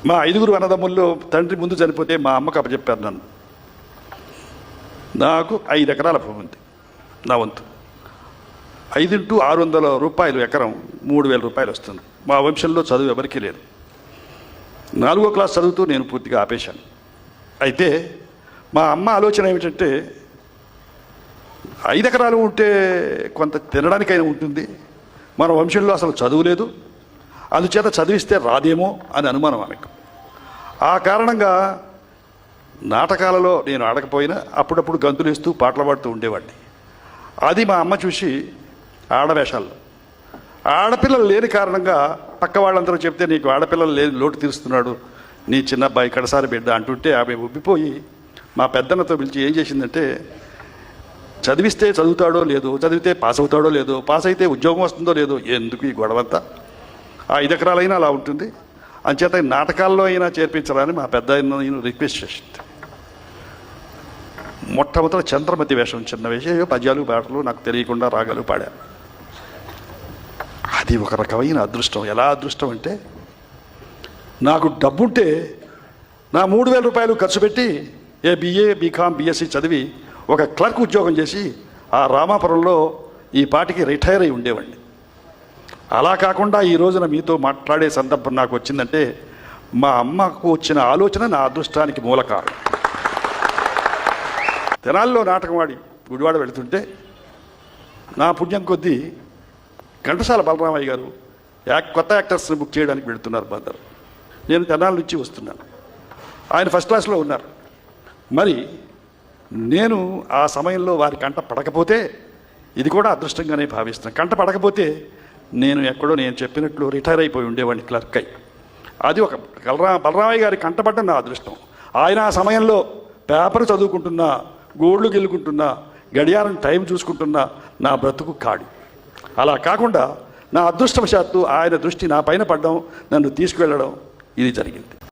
మా 5గురు అన్నదమ్ముల్లో తండ్రి ముందు చనిపోతే మా అమ్మకు అప్పచెప్పారు నన్ను. నాకు 5 ఎకరాల భూమి ఉంది, నా వంతు. 5x600 రూపాయలు ఎకరం, 3000 రూపాయలు వస్తుంది. మా వంశంలో చదువు ఎవరికీ లేదు. 4వ క్లాస్ చదువుతూ నేను పూర్తిగా ఆపేశాను. అయితే మా అమ్మ ఆలోచన ఏమిటంటే, 5 ఎకరాలు ఉంటే కొంత తినడానికైనా ఉంటుంది, మన వంశంలో అసలు చదువు లేదు, అందుచేత చదివిస్తే రాదేమో అని అనుమానం ఆమెకు. ఆ కారణంగా నాటకాలలో నేను ఆడకపోయినా అప్పుడప్పుడు గంతులేస్తూ పాటలు పాడుతూ ఉండేవాడిని. అది మా అమ్మ చూసి ఆడవేషాల్లో ఆడపిల్లలు లేని కారణంగా పక్క వాళ్ళందరూ చెప్తే, నీకు ఆడపిల్లలు లేని లోటు తీరుస్తున్నాడు నీ చిన్నబ్బాయి కడసారి బిడ్డ అంటుంటే ఆమె ఉబ్బిపోయి మా పెద్దన్నతో పిలిచి ఏం చేసిందంటే, చదివిస్తే చదువుతాడో లేదో, చదివితే పాస్ అవుతాడో లేదో, పాస్ అయితే ఉద్యోగం వస్తుందో లేదో, ఎందుకు ఈ గొడవంతా, ఆ 5 ఎకరాలైనా అలా ఉంటుంది, అంచేత నాటకాల్లో అయినా చేర్పించాలని మా పెద్ద ఆయన రిక్వెస్ట్ చేసింది. మొట్టమొదటి చంద్రమతి వేషం, చిన్న వేషం, పద్యాలు పాటలు నాకు తెలియకుండా రాగాలు పాడాను. అది ఒక రకమైన అదృష్టం. ఎలా అదృష్టం అంటే, నాకు డబ్బుంటే నా 3000 రూపాయలు ఖర్చు పెట్టి BA BCom BSc చదివి ఒక క్లర్క్ ఉద్యోగం చేసి ఆ రామాపురంలో ఈ పాటికి రిటైర్ అయి ఉండేవాడిని. అలా కాకుండా ఈ రోజున మీతో మాట్లాడే సందర్భం నాకు వచ్చిందంటే, మా అమ్మకు వచ్చిన ఆలోచన నా అదృష్టానికి మూల కారణం. తెనాల్లో నాటకం ఆడి గుడివాడ వెళుతుంటే నా పుణ్యం కొద్దీ ఘంటసాల బలరామయ్య గారు కొత్త యాక్టర్స్ని బుక్ చేయడానికి వెళుతున్నారు బందరు. నేను తెనాల నుంచి వస్తున్నాను, ఆయన ఫస్ట్ క్లాస్లో ఉన్నారు. మరి నేను ఆ సమయంలో వారి కంట పడకపోతే, ఇది కూడా అదృష్టంగానే భావిస్తున్నాను, కంట పడకపోతే నేను ఎక్కడో నేను చెప్పినట్లు రిటైర్ అయిపోయి ఉండేవాడిని క్లర్క్ అయి. అది ఒక బలరామయ్య గారి కంటపడ్డం నా అదృష్టం. ఆయన ఆ సమయంలో పేపర్ చదువుకుంటున్నా, గోళ్ళు గెలుకుంటున్నా, గడియారం టైం చూసుకుంటున్నా నా బ్రతుకు కాడి. అలా కాకుండా నా అదృష్టవశాత్తు ఆయన దృష్టి నా పైన పడడం, నన్ను తీసుకువెళ్ళడం, ఇది జరిగింది.